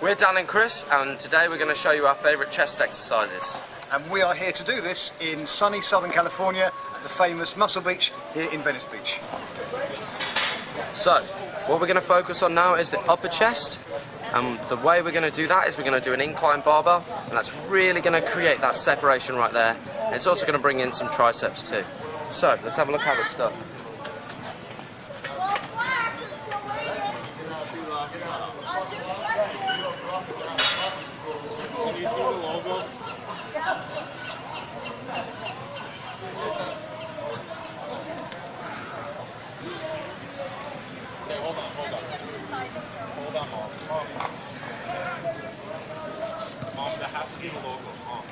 We're Dan and Chris, and today we're going to show you our favourite chest exercises. And we are here to do this in sunny Southern California at the famous Muscle Beach here in Venice Beach. So, what we're going to focus on now is the upper chest, and the way we're going to do that is we're going to do an incline barbell, and that's really going to create that separation right there. And it's also going to bring in some triceps too. So, let's have a look how it's done. Mom, that has to be the logo. Mom.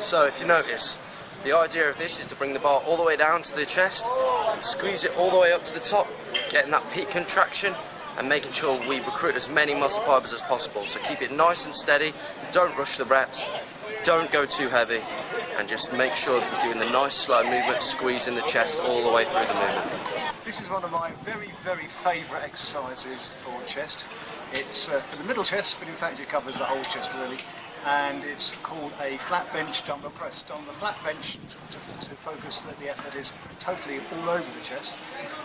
So, if you notice, the idea of this is to bring the bar all the way down to the chest, and squeeze it all the way up to the top, getting that peak contraction, and making sure we recruit as many muscle fibers as possible. So keep it nice and steady, don't rush the reps, don't go too heavy, and just make sure that you're doing the nice slow movement, squeezing the chest all the way through the movement. This is one of my very favourite exercises for chest. It's for the middle chest, but in fact it covers the whole chest really. And it's called a flat bench dumbbell press. On the flat bench to focus that the effort is totally all over the chest,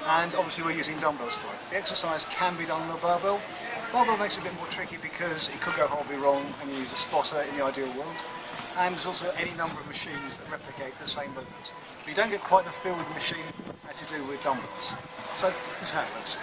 and obviously we're using dumbbells for it. The exercise can be done on a barbell. Barbell makes it a bit more tricky because it could go horribly wrong and you need a spotter in the ideal world. And there's also any number of machines that replicate the same movement. But you don't get quite the feel of the machine as you do with dumbbells. So this is how it looks.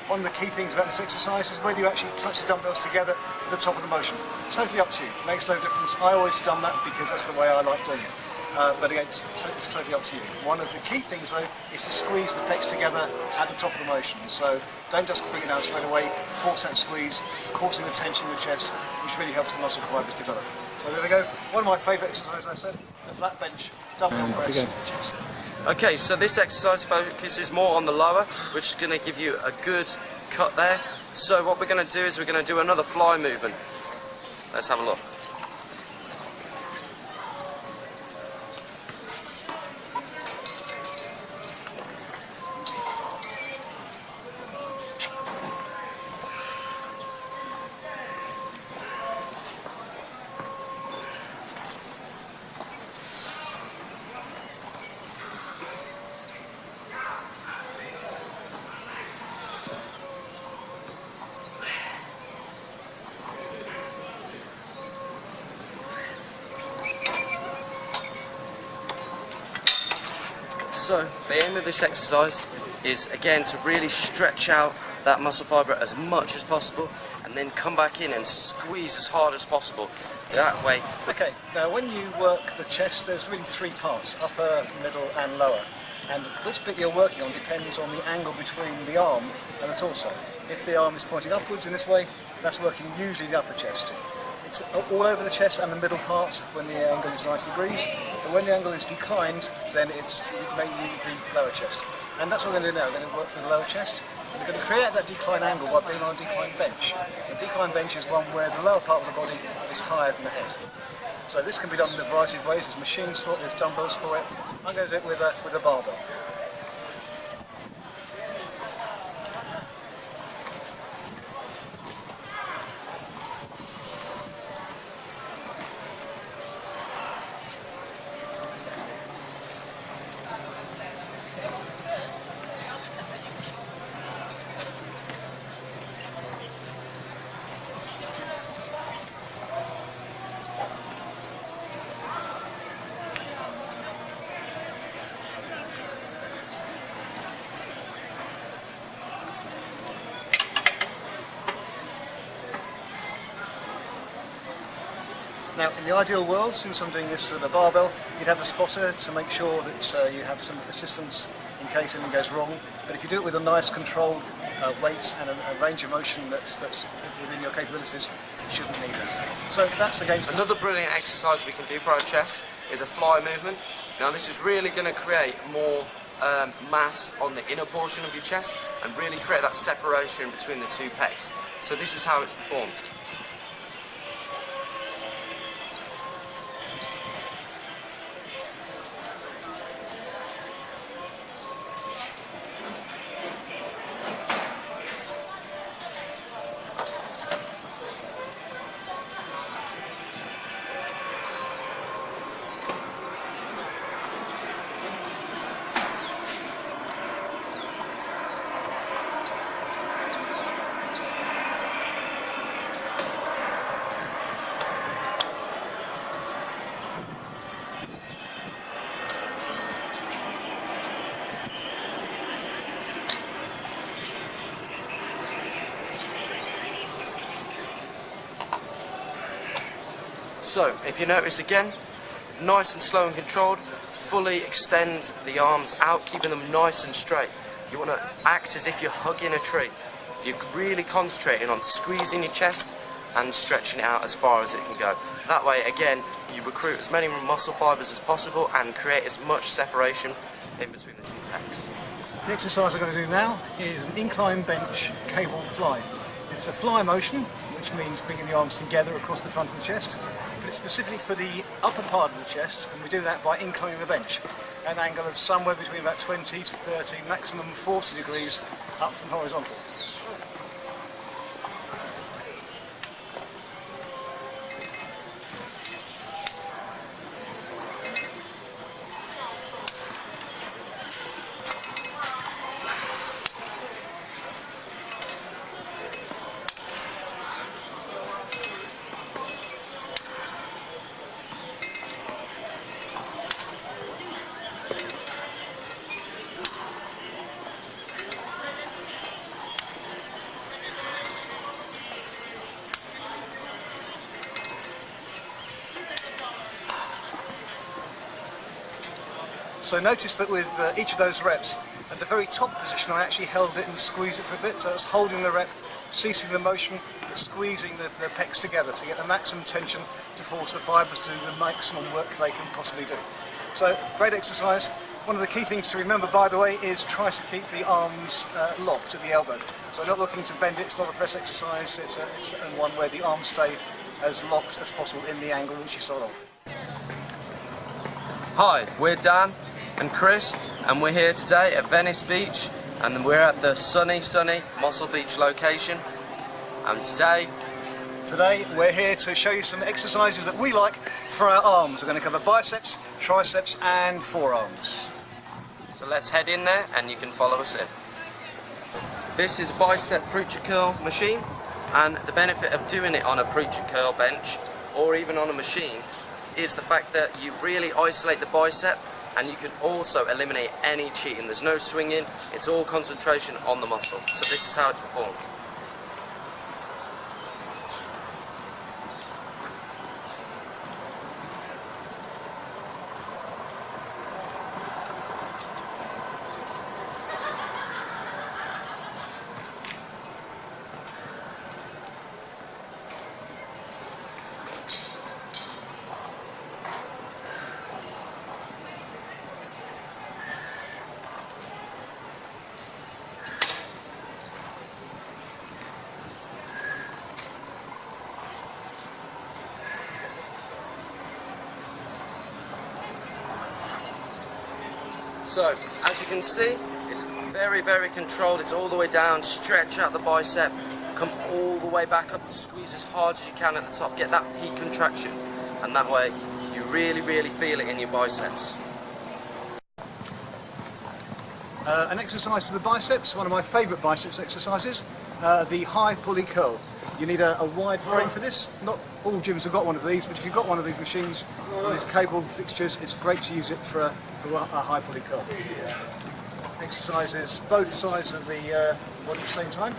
One of the key things about this exercise is whether you actually touch the dumbbells together at the top of the motion. Totally up to you, makes no difference. I always done that because that's the way I like doing it. But again, it's totally up to you. One of the key things though is to squeeze the pecs together at the top of the motion. So don't just bring it down straight away, force that squeeze, causing the tension in the chest, which really helps the muscle fibers develop. So there we go, one of my favourite exercises, I said, the flat bench dumbbell press for the chest. Okay, so this exercise focuses more on the lower, which is going to give you a good cut there. So what we're going to do is we're going to do another fly movement. Let's have a look. So, the aim of this exercise is, again, to really stretch out that muscle fibre as much as possible and then come back in and squeeze as hard as possible. That way. Okay, now when you work the chest, there's really three parts, upper, middle and lower. And which bit you're working on depends on the angle between the arm and the torso. If the arm is pointing upwards in this way, that's working usually the upper chest. It's all over the chest and the middle part when the angle is 90 degrees, but when the angle is declined, then it's mainly the lower chest. And that's what we're going to do now. We're going to work for the lower chest. We're going to create that decline angle by being on a decline bench. A decline bench is one where the lower part of the body is higher than the head. So this can be done in a variety of ways. There's machines for it, there's dumbbells for it. I'm going to do it with a barbell. Now, in the ideal world, since I'm doing this with a barbell, you'd have a spotter to make sure that you have some assistance in case anything goes wrong. But if you do it with a nice controlled weight and a range of motion that's within your capabilities, you shouldn't need that. So that's the game. Another brilliant exercise we can do for our chest is a fly movement. Now this is really going to create more mass on the inner portion of your chest and really create that separation between the two pecs. So this is how it's performed. So, if you notice again, nice and slow and controlled, fully extend the arms out, keeping them nice and straight. You want to act as if you're hugging a tree. You're really concentrating on squeezing your chest and stretching it out as far as it can go. That way, again, you recruit as many muscle fibres as possible and create as much separation in between the two pecs. The exercise I'm going to do now is an incline bench cable fly. It's a fly motion, which means bringing the arms together across the front of the chest, but it's specifically for the upper part of the chest, and we do that by inclining the bench, an angle of somewhere between about 20 to 30, maximum 40 degrees up from horizontal. So notice that with each of those reps, at the very top position I actually held it and squeezed it for a bit, so I was holding the rep, ceasing the motion, but squeezing the pecs together to get the maximum tension to force the fibres to do the maximum work they can possibly do. So, great exercise. One of the key things to remember, by the way, is try to keep the arms locked at the elbow. So not looking to bend it, it's not a press exercise, it's one where the arms stay as locked as possible in the angle which you start off. Hi, we're Dan and Chris, and we're here today at Venice Beach, and we're at the sunny Muscle Beach location. And today we're here to show you some exercises that we like for our arms. We're going to cover biceps, triceps and forearms. So let's head in there and you can follow us in. This is a bicep preacher curl machine, and the benefit of doing it on a preacher curl bench or even on a machine is the fact that you really isolate the bicep, and you can also eliminate any cheating. There's no swinging, it's all concentration on the muscle. So this is how it's performed. So, as you can see, it's very controlled. It's all the way down, stretch out the bicep, come all the way back up, squeeze as hard as you can at the top, get that peak contraction, and that way you really feel it in your biceps. An exercise for the biceps, one of my favourite biceps exercises, the high pulley curl. You need a wide frame for this. Not all gyms have got one of these, but if you've got one of these machines, these cable fixtures, it's great to use it for a high pulley curl. Exercises both sides of the body at the same time.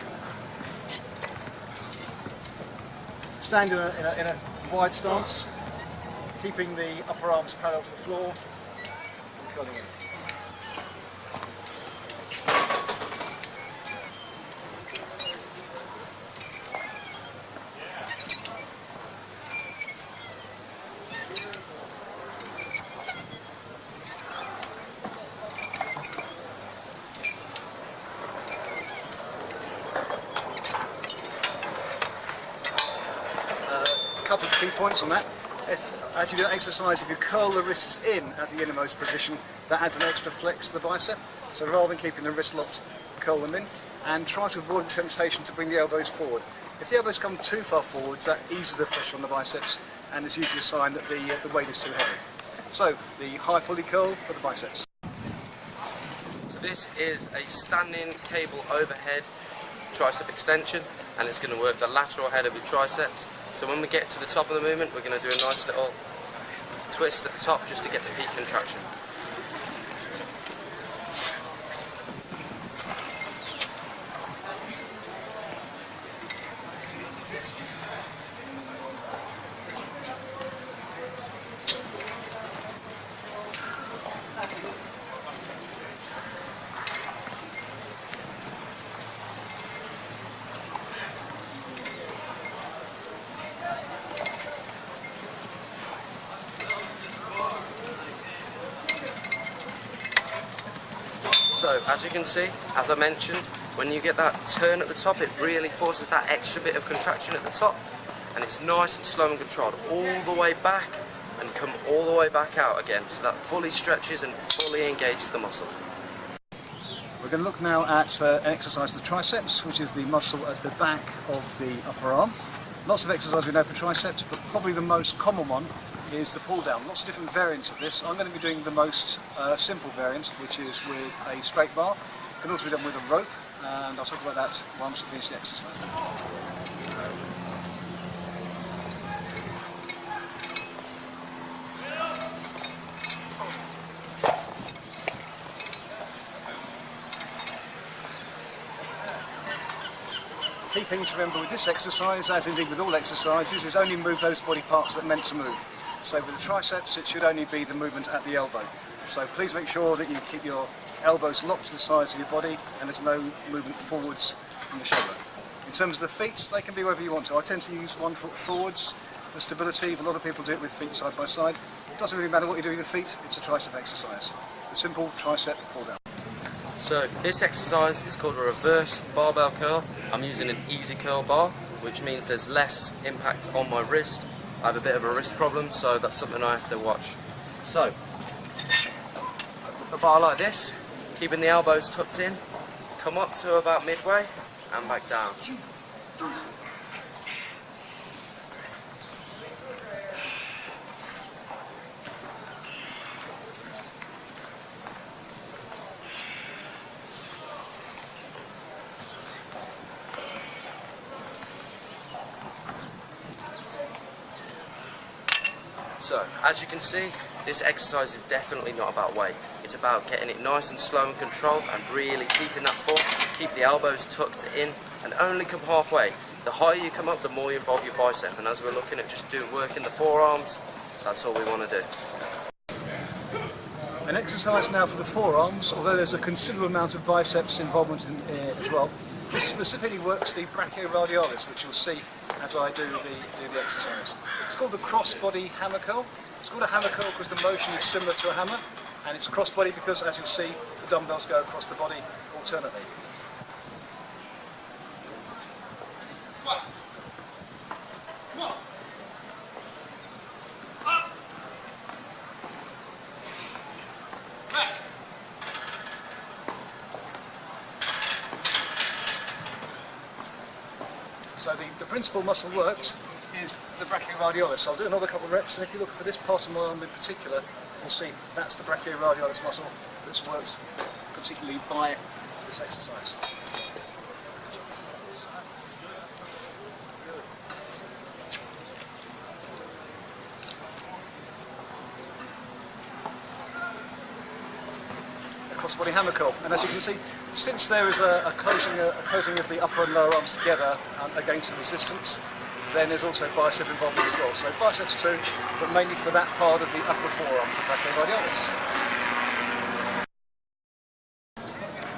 Stand in a wide stance, keeping the upper arms parallel to the floor and curling in. Couple of key points on that. As you do that exercise, if you curl the wrists in at the innermost position, that adds an extra flex to the bicep. So rather than keeping the wrist locked, curl them in and try to avoid the temptation to bring the elbows forward. If the elbows come too far forwards, that eases the pressure on the biceps and is usually a sign that the weight is too heavy. So the high pulley curl for the biceps. So this is a standing cable overhead tricep extension, and it's going to work the lateral head of your triceps. So when we get to the top of the movement, we're going to do a nice little twist at the top just to get the peak contraction. So, as you can see, as I mentioned, when you get that turn at the top, it really forces that extra bit of contraction at the top, and it's nice and slow and controlled all the way back and come all the way back out again, so that fully stretches and fully engages the muscle. We're going to look now at an exercise of the triceps, which is the muscle at the back of the upper arm. Lots of exercises we know for triceps, but probably the most common one is the pull down. Lots of different variants of this. I'm going to be doing the most simple variant, which is with a straight bar. It can also be done with a rope, and I'll talk about that once we finish the exercise. Key thing to remember with this exercise, as indeed with all exercises, is only move those body parts that are meant to move. So with the triceps, it should only be the movement at the elbow. So please make sure that you keep your elbows locked to the sides of your body and there's no movement forwards from the shoulder. In terms of the feet, they can be wherever you want to. I tend to use 1 foot forwards for stability, but a lot of people do it with feet side by side. It doesn't really matter what you do with your feet, it's a tricep exercise. A simple tricep pull down. So this exercise is called a reverse barbell curl. I'm using an easy curl bar, which means there's less impact on my wrist. I have a bit of a wrist problem, so that's something I have to watch. So, a bar like this, keeping the elbows tucked in, come up to about midway and back down. So, as you can see, this exercise is definitely not about weight. It's about getting it nice and slow and controlled and really keeping that form. Keep the elbows tucked in and only come halfway. The higher you come up, the more you involve your bicep. And as we're looking at just working the forearms, that's all we want to do. An exercise now for the forearms, although there's a considerable amount of biceps involvement in as well. This specifically works the brachioradialis, which you'll see as I do the exercise. It's called the cross-body hammer curl. It's called a hammer curl because the motion is similar to a hammer, and it's cross-body because, as you'll see, the dumbbells go across the body alternately. So the principal muscle worked is the brachioradialis. I'll do another couple of reps, and if you look for this part of my arm in particular, you'll see that's the brachioradialis muscle that's worked particularly by this exercise. Cross-body hammer curl, and as you can see, since there is a closing of the upper and lower arms together against the resistance, then there's also bicep involvement as well. So biceps too, but mainly for that part of the upper forearms of brachioradialis.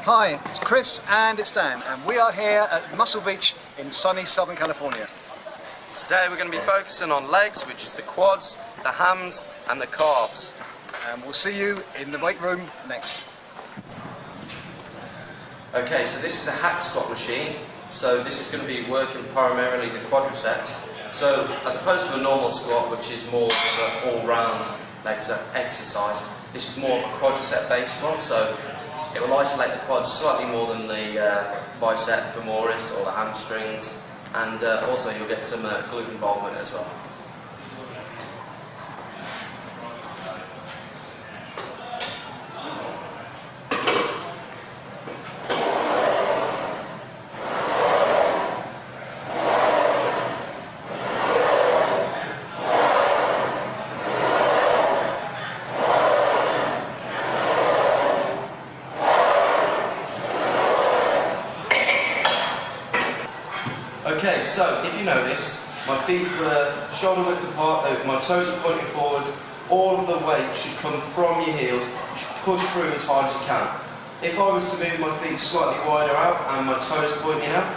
Hi, it's Chris and it's Dan, and we are here at Muscle Beach in sunny Southern California. Today we're going to be focusing on legs, which is the quads, the hams and the calves. And we'll see you in the weight room next. Okay, so this is a hack squat machine. So this is going to be working primarily the quadriceps. So as opposed to a normal squat, which is more of an all-round legs exercise, this is more of a quadricep based one. So it will isolate the quads slightly more than the bicep femoris or the hamstrings, and also you'll get some glute involvement as well. Okay, so if you notice, my feet were shoulder width apart, my toes are pointing forward, all of the weight should come from your heels, you should push through as hard as you can. If I was to move my feet slightly wider out and my toes pointing out,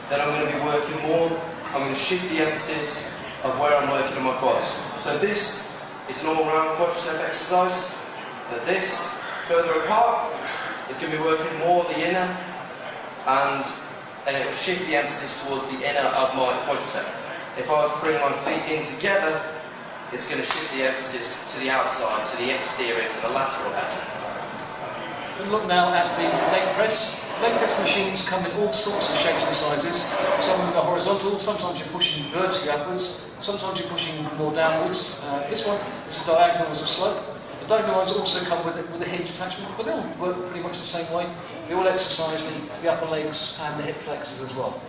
then I'm going to be working more, I'm going to shift the emphasis of where I'm working on my quads. So this is an all-round quadricep exercise, but this, further apart, is going to be working more the inner, and it will shift the emphasis towards the inner of my quadricep. If I was to bring my feet in together, it's going to shift the emphasis to the outside, to the exterior, to the lateral head. Look now at the leg press. Leg press machines come in all sorts of shapes and sizes. Some of them are horizontal, sometimes you're pushing vertically upwards, sometimes you're pushing more downwards. This one is a diagonal as a slope. The diagonal ones also come with a hinge attachment, but they all work pretty much the same way. They all exercise the upper legs and the hip flexors as well.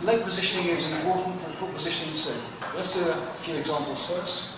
Leg positioning is important, and foot positioning too. Let's do a few examples first.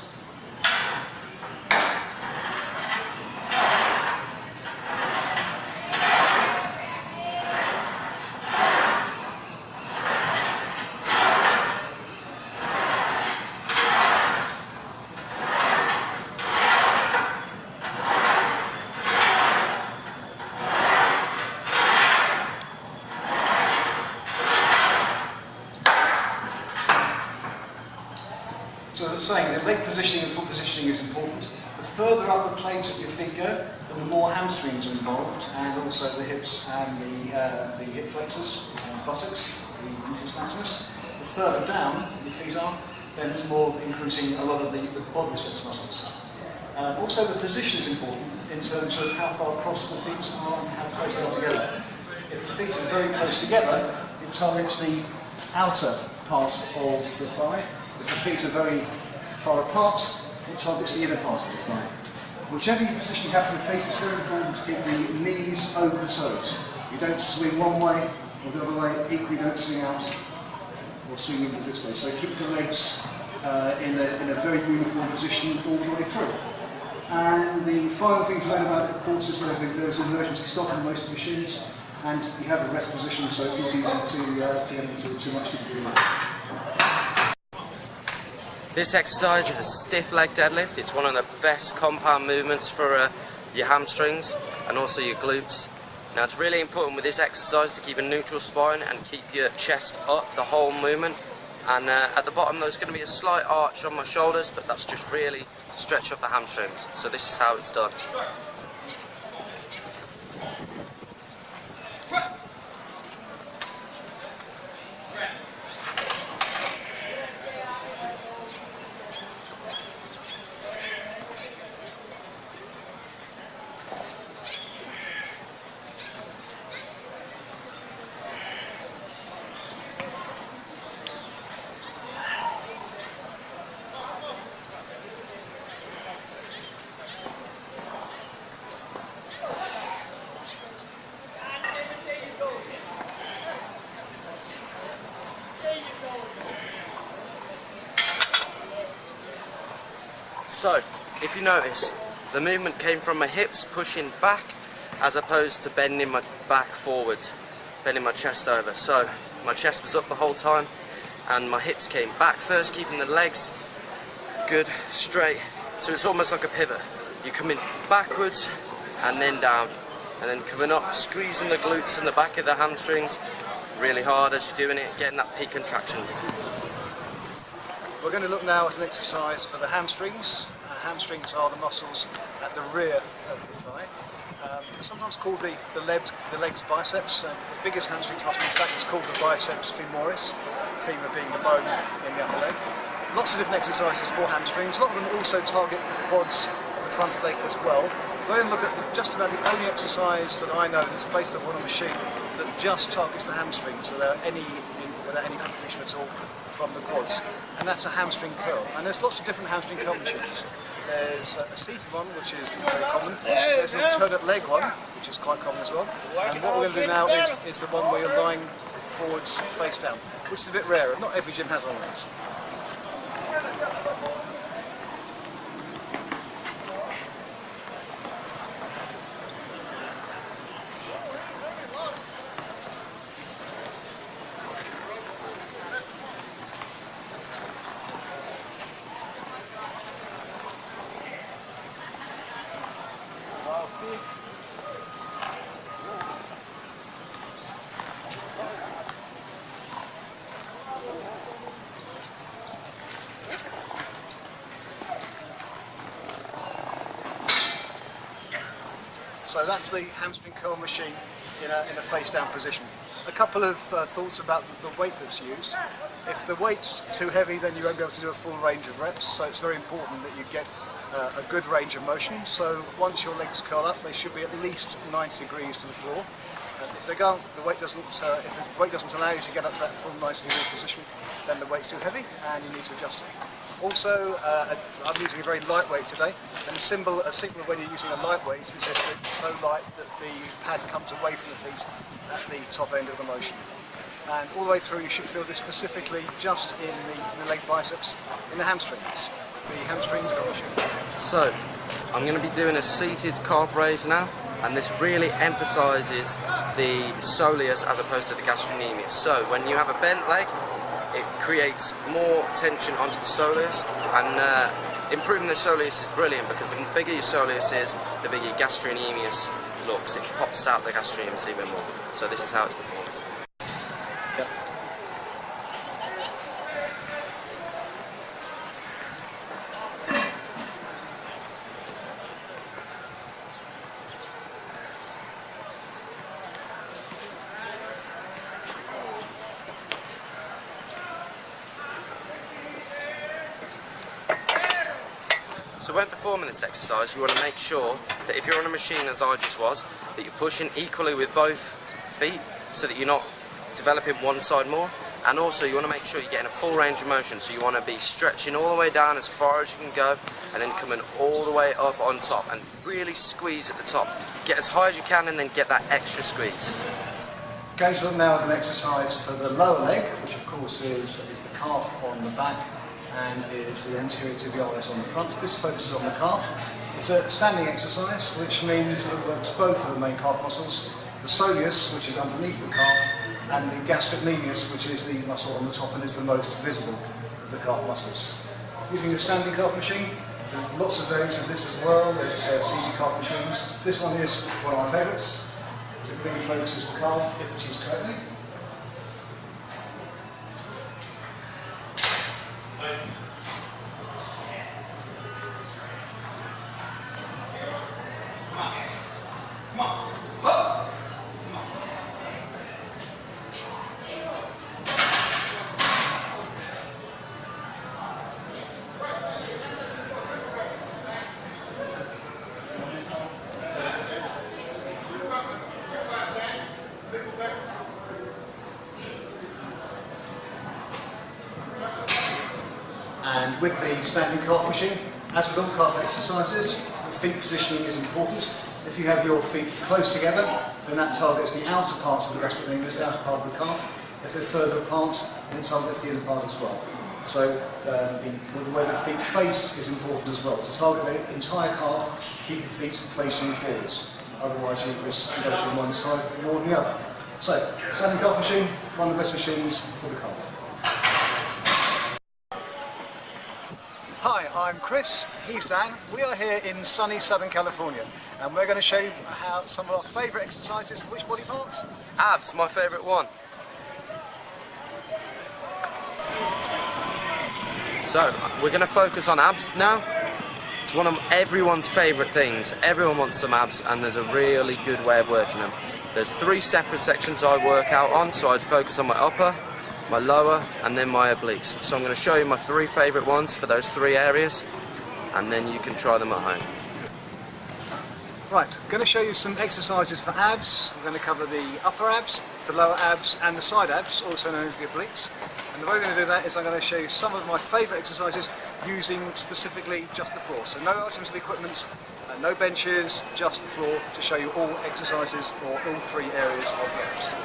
So as I was saying, the leg positioning and foot positioning is important. The further up the plates of your feet go, the more hamstrings are involved, and also the hips and the hip flexors, buttocks, the gluteus maximus. The further down your feet are, then it's more increasing a lot of the quadriceps muscles. Also the position is important in terms of how far across the feet are and how close they are together. If the feet are very close together, it targets the outer part of the thigh. If the feet are very far apart, it targets the inner part of the thigh. Whichever position you have for the feet, it's very important to keep the knees over the toes. You don't swing one way or the other way, equally don't swing out or swing inwards this way. So keep the legs in a very uniform position all the way through. And the final thing to learn about it, of course, is there's an emergency stop in most machines, and you have the rest position, so it's not easy to get into too much difficulty. This exercise is a stiff leg deadlift. It's one of the best compound movements for your hamstrings and also your glutes. Now it's really important with this exercise to keep a neutral spine and keep your chest up the whole movement. And at the bottom there's going to be a slight arch on my shoulders, but that's just really to stretch off the hamstrings. So this is how it's done. So, if you notice, the movement came from my hips pushing back as opposed to bending my back forwards, bending my chest over. So, my chest was up the whole time and my hips came back first, keeping the legs good, straight. So it's almost like a pivot. You come in backwards and then down, and then coming up, squeezing the glutes and the back of the hamstrings really hard as you're doing it, getting that peak contraction. We're going to look now at an exercise for the hamstrings. Hamstrings are the muscles at the rear of the thigh. Sometimes called the legs biceps. The biggest hamstring muscle in fact is called the biceps femoris, femur being the bone in the upper leg. Lots of different exercises for hamstrings. A lot of them also target the quads of the front leg as well. We're going to look at just about the only exercise that I know that's based upon a machine that just targets the hamstrings without any contribution at all from the quads, and that's a hamstring curl. And there's lots of different hamstring curl machines. There's a seated one, which is very common. There's an alternate leg one, which is quite common as well. And what we're going to do now is the one where you're lying forwards, face down, which is a bit rarer. Not every gym has one of these. So that's the hamstring curl machine in a face-down position. A couple of thoughts about the weight that's used. If the weight's too heavy, then you won't be able to do a full range of reps, so it's very important that you get a good range of motion. So once your legs curl up, they should be at least 90 degrees to the floor. If they can't, if the weight doesn't allow you to get up to that full 90-degree position, then the weight's too heavy and you need to adjust it. Also, I'm using a very lightweight today, and a signal when you're using a lightweight is if it's so light that the pad comes away from the feet at the top end of the motion. And all the way through you should feel this specifically just in the leg biceps, in the hamstrings. The hamstring curl machine. So, I'm going to be doing a seated calf raise now, and this really emphasises the soleus as opposed to the gastrocnemius. So, when you have a bent leg, it creates more tension onto the soleus, and improving the soleus is brilliant because the bigger your soleus is, the bigger your gastrocnemius looks. It pops out the gastrocnemius even more. So this is how it's performed. Yep. So when performing this exercise, you want to make sure that if you're on a machine, as I just was, that you're pushing equally with both feet so that you're not developing one side more. And also you want to make sure you're getting a full range of motion, so you want to be stretching all the way down as far as you can go and then coming all the way up on top and really squeeze at the top. Get as high as you can and then get that extra squeeze. Going to look now at an exercise for the lower leg, which of course is the calf on the back and is the anterior tibialis on the front. This focuses on the calf. It's a standing exercise, which means it works both of the main calf muscles, the soleus, which is underneath the calf, and the gastrocnemius, which is the muscle on the top and is the most visible of the calf muscles. Using the standing calf machine, there's lots of variants of this as well. There's seated calf machines. This one is one of my favourites. It really focuses the calf if it's used correctly. And with the standing calf machine, as with all calf exercises, the feet positioning is important. If you have your feet close together, then that targets the outer parts of the gastrocnemius, the outer part of the calf. If they're further apart, then it targets the inner part as well. So the way the feet face is important as well. To target the entire calf, keep the feet facing forwards. Otherwise you risk developing one side more than the other. So, standing calf machine, one of the best machines for the calf. I'm Chris, he's Dan. We are here in sunny Southern California and we're going to show you how some of our favourite exercises for which body parts? Abs, my favourite one. So, we're going to focus on abs now. It's one of everyone's favourite things. Everyone wants some abs and there's a really good way of working them. There's 3 separate sections I work out on, so I'd focus on my upper, my lower and then my obliques. So I'm going to show you my 3 favourite ones for those 3 areas and then you can try them at home. Right, I'm going to show you some exercises for abs. We're going to cover the upper abs, the lower abs and the side abs, also known as the obliques. And the way we're going to do that is I'm going to show you some of my favourite exercises using specifically just the floor. So no items of equipment, no benches, just the floor to show you all exercises for all 3 areas of the abs.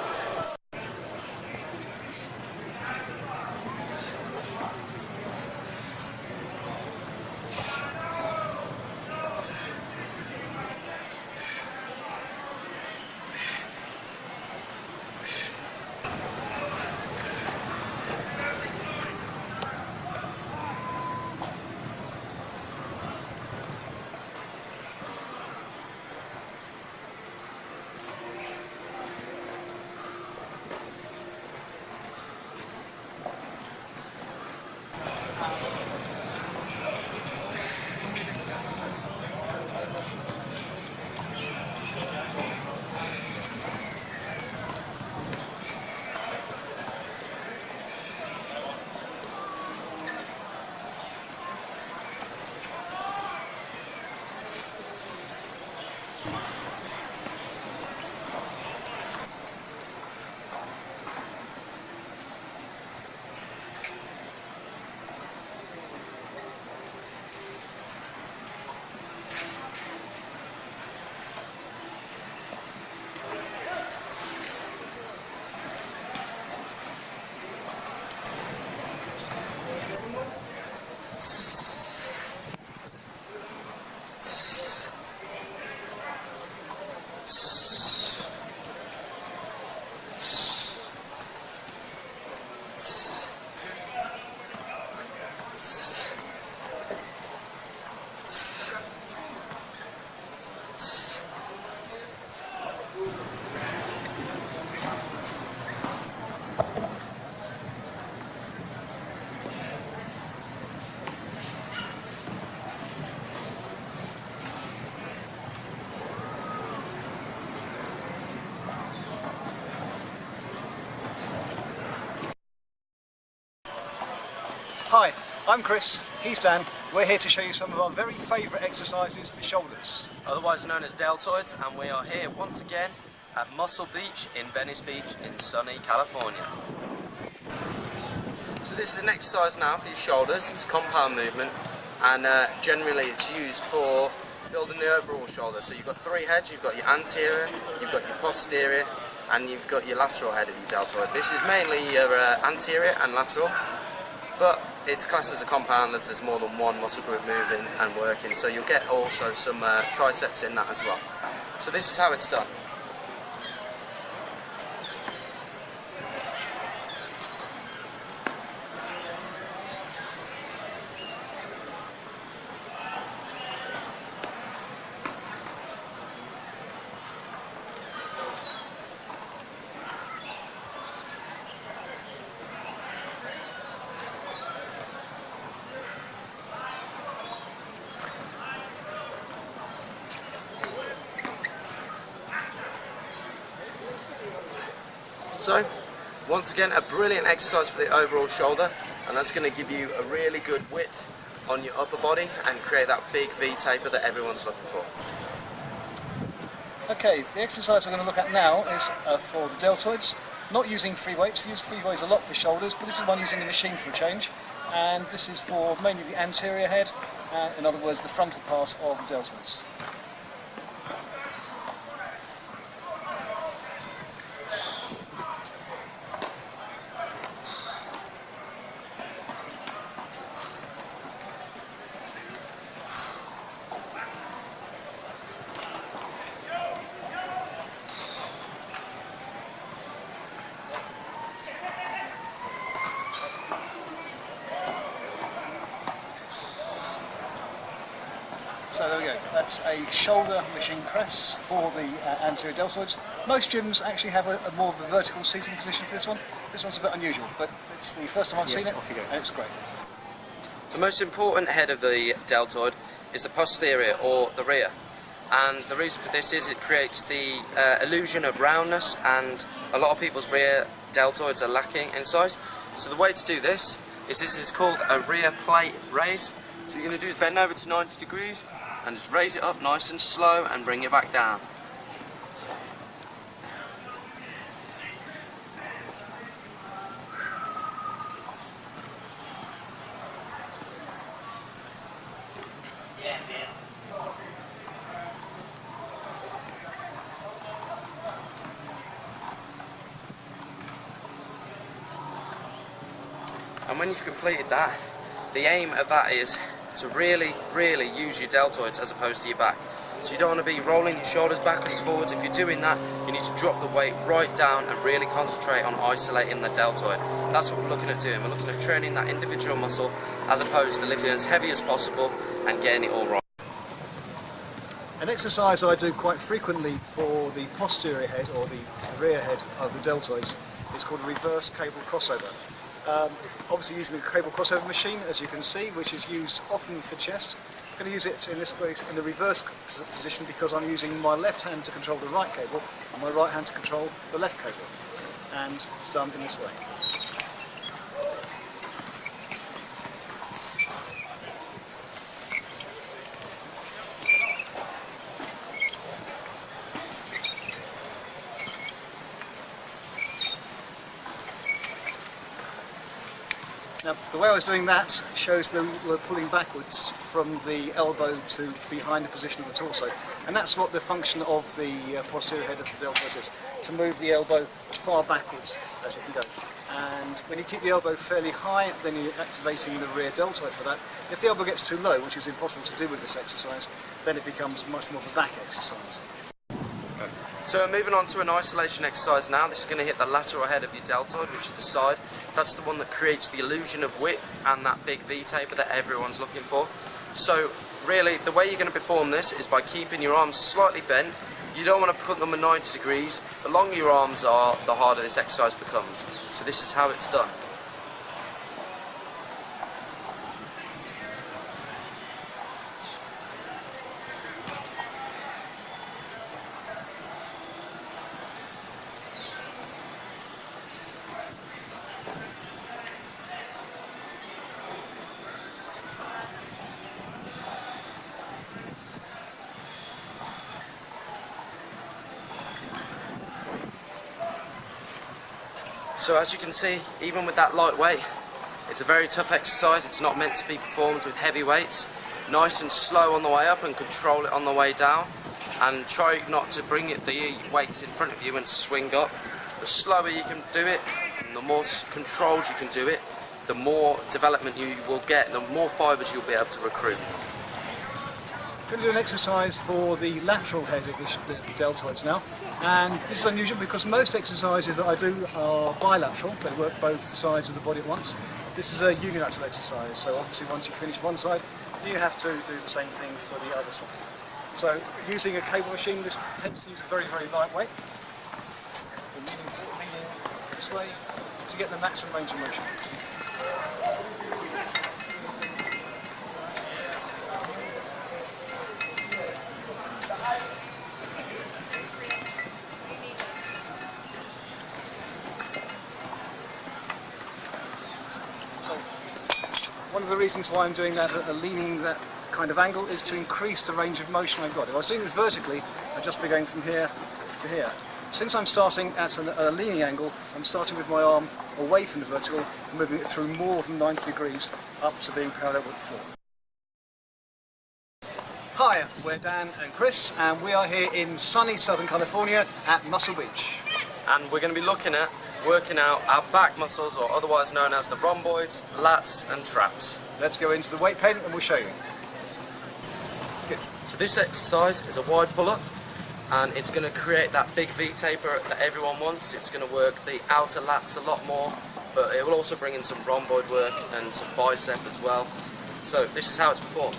Hi, I'm Chris, he's Dan. We're here to show you some of our very favourite exercises for shoulders. Otherwise known as deltoids, and we are here once again at Muscle Beach in Venice Beach in sunny California. So this is an exercise now for your shoulders. It's a compound movement and generally it's used for building the overall shoulder. So you've got 3 heads, you've got your anterior, you've got your posterior and you've got your lateral head of your deltoid. This is mainly your anterior and lateral, but it's classed as a compound as there's more than one muscle group moving and working, so you'll get also some triceps in that as well. So this is how it's done. So, once again, a brilliant exercise for the overall shoulder, and that's going to give you a really good width on your upper body and create that big V taper that everyone's looking for. Okay, the exercise we're going to look at now is for the deltoids. Not using free weights. We use free weights a lot for shoulders, but this is one using a machine for a change. And this is for mainly the anterior head, in other words, the frontal part of the deltoids. So there we go, that's a shoulder machine press for the anterior deltoids. Most gyms actually have a more of a vertical seating position for this one. This one's a bit unusual, but it's the first time I've seen it, and it's great. The most important head of the deltoid is the posterior, or the rear. And the reason for this is it creates the illusion of roundness, and a lot of people's rear deltoids are lacking in size. So the way to do this is called a rear plate raise. So what you're going to do is bend over to 90 degrees and just raise it up nice and slow and bring it back down. And when you've completed that, the aim of that is to really use your deltoids as opposed to your back. So you don't want to be rolling your shoulders backwards forwards. If you're doing that, you need to drop the weight right down and really concentrate on isolating the deltoid. That's what we're looking at doing. We're looking at training that individual muscle as opposed to lifting as heavy as possible and getting it all right. An exercise I do quite frequently for the posterior head or the rear head of the deltoids is called a reverse cable crossover. Obviously using the cable crossover machine, as you can see, which is used often for chest. I'm going to use it in this case in the reverse position because I'm using my left hand to control the right cable and my right hand to control the left cable. And it's done in this way. Now, the way I was doing that shows that we're pulling backwards from the elbow to behind the position of the torso. And that's what the function of the posterior head of the deltoid is, to move the elbow far backwards as you can go. And when you keep the elbow fairly high, then you're activating the rear deltoid for that. If the elbow gets too low, which is impossible to do with this exercise, then it becomes much more of a back exercise. So we're moving on to an isolation exercise now. This is going to hit the lateral head of your deltoid, which is the side. That's the one that creates the illusion of width and that big V-taper that everyone's looking for. So really, the way you're going to perform this is by keeping your arms slightly bent. You don't want to put them at 90 degrees. The longer your arms are, the harder this exercise becomes. So this is how it's done. So as you can see, even with that light weight, it's a very tough exercise. It's not meant to be performed with heavy weights. Nice and slow on the way up and control it on the way down. And try not to bring the weights in front of you and swing up. The slower you can do it, and the more controlled you can do it, the more development you will get, the more fibres you'll be able to recruit. I'm going to do an exercise for the lateral head of the deltoids now. And this is unusual because most exercises that I do are bilateral, they work both sides of the body at once. This is a unilateral exercise, so obviously once you finish one side, you have to do the same thing for the other side. So using a cable machine, this tends to use a very light weight. Leaning this way to get the maximum range of motion. So, one of the reasons why I'm doing that, leaning that kind of angle, is to increase the range of motion I've got. If I was doing this vertically, I'd just be going from here to here. Since I'm starting at a leaning angle, I'm starting with my arm away from the vertical, and moving it through more than 90 degrees up to being parallel with the floor. Hi, we're Dan and Chris, and we are here in sunny Southern California at Muscle Beach. And we're going to be looking at working out our back muscles, or otherwise known as the rhomboids, lats and traps. Let's go into the weight pen and we'll show you. Good. So this exercise is a wide pull-up, and it's going to create that big V-taper that everyone wants. It's going to work the outer lats a lot more, but it will also bring in some rhomboid work and some bicep as well. So this is how it's performed.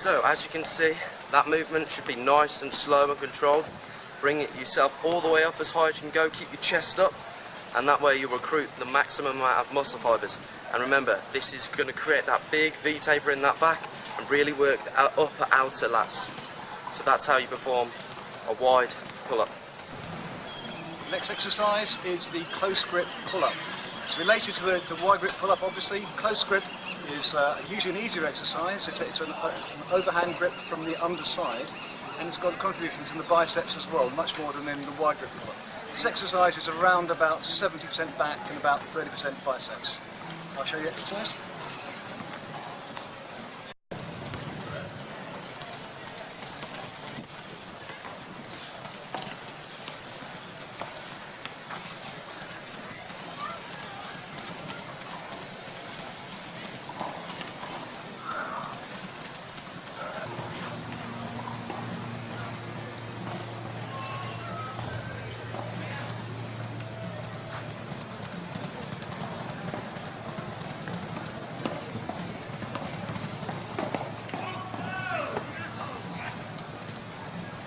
So as you can see, that movement should be nice and slow and controlled. Bring it yourself all the way up as high as you can go, keep your chest up, and that way you recruit the maximum amount of muscle fibres. And remember, this is going to create that big V-taper in that back and really work the upper outer lats. So that's how you perform a wide pull-up. Next exercise is the close grip pull-up. It's related to the wide grip pull-up, obviously. Close grip is usually an easier exercise. It's an overhand grip from the underside, and it's got a contribution from the biceps as well, much more than in the wide grip pull-up. This exercise is around about 70% back and about 30% biceps. I'll show you the exercise.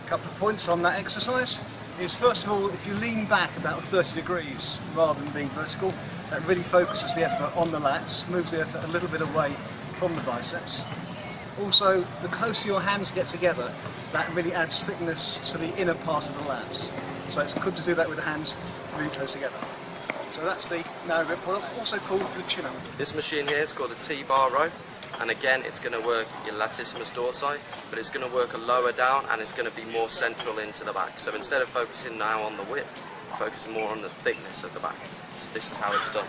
Couple of points on that exercise is, first of all, if you lean back about 30 degrees rather than being vertical, that really focuses the effort on the lats, moves the effort a little bit away from the biceps. Also, the closer your hands get together, that really adds thickness to the inner part of the lats. So it's good to do that with the hands really close together. So that's the narrow grip pull-up, also called the chin-up. This machine here is called a T-bar row, and again it's going to work your latissimus dorsi, but it's going to work a lower down and it's going to be more central into the back. So instead of focusing now on the width, focusing more on the thickness of the back. So this is how it's done.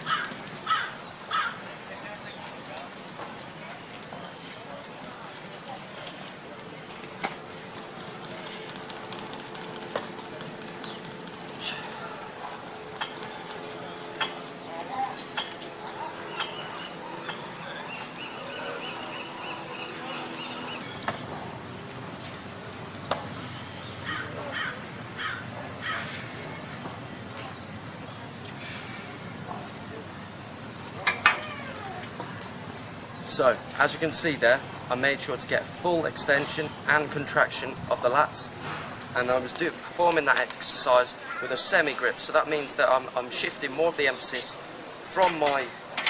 So, as you can see there, I made sure to get full extension and contraction of the lats, and I was performing that exercise with a semi-grip, so that means that I'm shifting more of the emphasis from my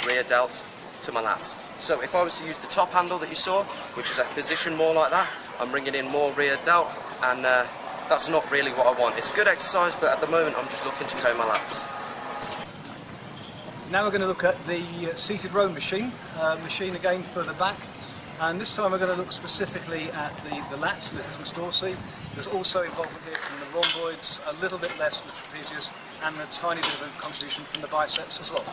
rear delt to my lats. So if I was to use the top handle that you saw, which is a position more like that, I'm bringing in more rear delt, and that's not really what I want. It's a good exercise, but at the moment I'm just looking to train my lats. Now we're going to look at the seated row machine, machine again for the back, and this time we're going to look specifically at the lats, the latissimus dorsi. There's also involvement here from the rhomboids, a little bit less from the trapezius, and a tiny bit of a contribution from the biceps as well.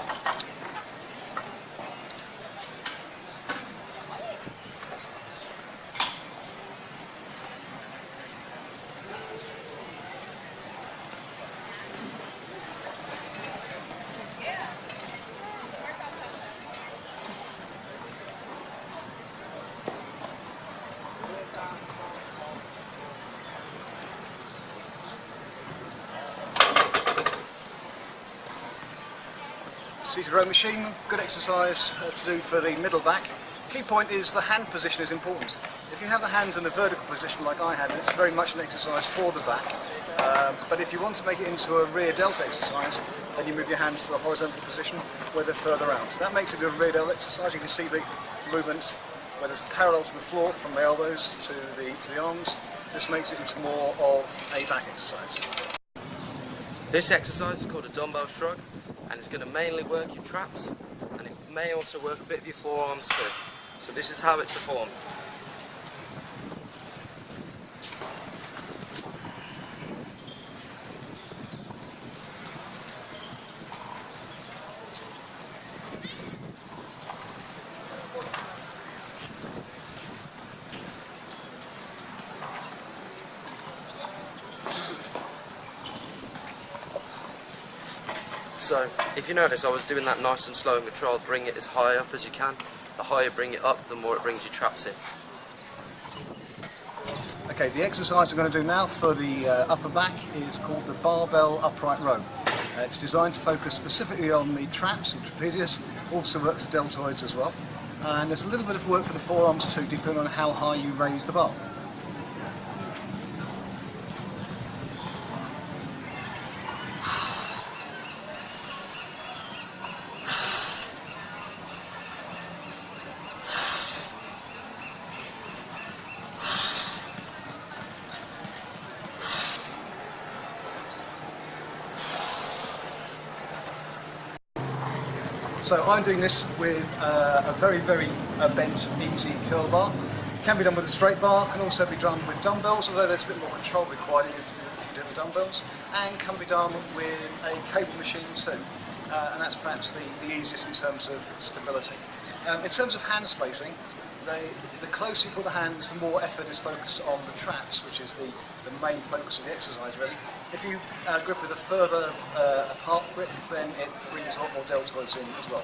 Seated row machine, good exercise to do for the middle back. Key point is the hand position is important. If you have the hands in a vertical position like I had, it's very much an exercise for the back. But if you want to make it into a rear delt exercise, then you move your hands to the horizontal position where they're further out. So that makes it a rear delt exercise. You can see the movement where there's parallel to the floor from the elbows to the arms. This makes it into more of a back exercise. This exercise is called a dumbbell shrug, and it's going to mainly work your traps, and it may also work a bit of your forearms too. So this is how it's performed. So, if you notice, I was doing that nice and slow and controlled. Bring it as high up as you can. The higher you bring it up, the more it brings your traps in. Okay, the exercise I'm going to do now for the upper back is called the barbell upright row. It's designed to focus specifically on the traps, the trapezius, also works the deltoids as well. and there's a little bit of work for the forearms too, depending on how high you raise the bar. So I'm doing this with a very bent, easy curl bar. Can be done with a straight bar, can also be done with dumbbells, although there's a bit more control required if you do it with dumbbells, and can be done with a cable machine too. And that's perhaps the easiest in terms of stability. In terms of hand spacing, the closer you put the hands, the more effort is focused on the traps, which is the main focus of the exercise really. If you grip with a further apart grip, then it brings a lot more deltoids in as well.